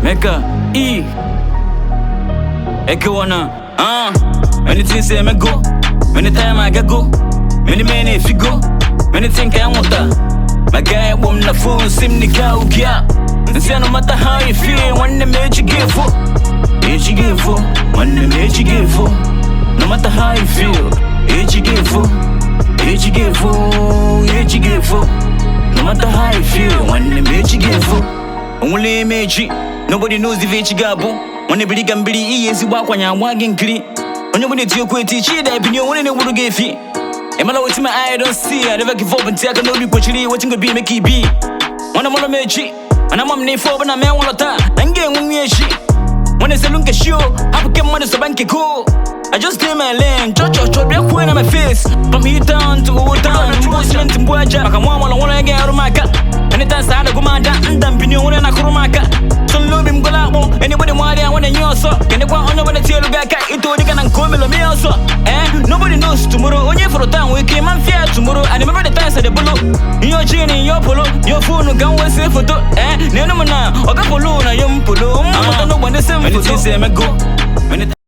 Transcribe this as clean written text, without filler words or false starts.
Mecca E Eke wanna anything say me go. Many time I go. Many if you go. Many think I want that. My guy won't the phone sim the cow kia. And say no matter how you feel, when they make you give for. Age you give for. When they make you give for. No matter how you feel, age you give for. Age you give for. Age you give for. No matter how you feel, when they make you give for. Only meji, nobody knows the vechi gabo. When they believe and believe easy walk when you're walking clean. When you want to your quit teach that you want to would give it. And my with my eye don't see, I never give up and take a no be watching could be make it be. When I'm on a meji, and I'm on name for when I'm on a time, and get when we she. When it's a look at you, I will get money so bank cool. I just clear my lane, chop queen on my face. From here down to old town, Bushman to Boja, I want to get out of my car. Anytime I go my dad and dump in you when I call my car. So love him go out, anybody want I want to know so. Can you want on when I tell you back? It told you can call me also. Nobody knows tomorrow, only for a time we came and fear tomorrow. I remember the times at the below. Your chain in your polo, your phone can wait safe for to. No, or got polo, I am polo. I don't know when the same for to say, go.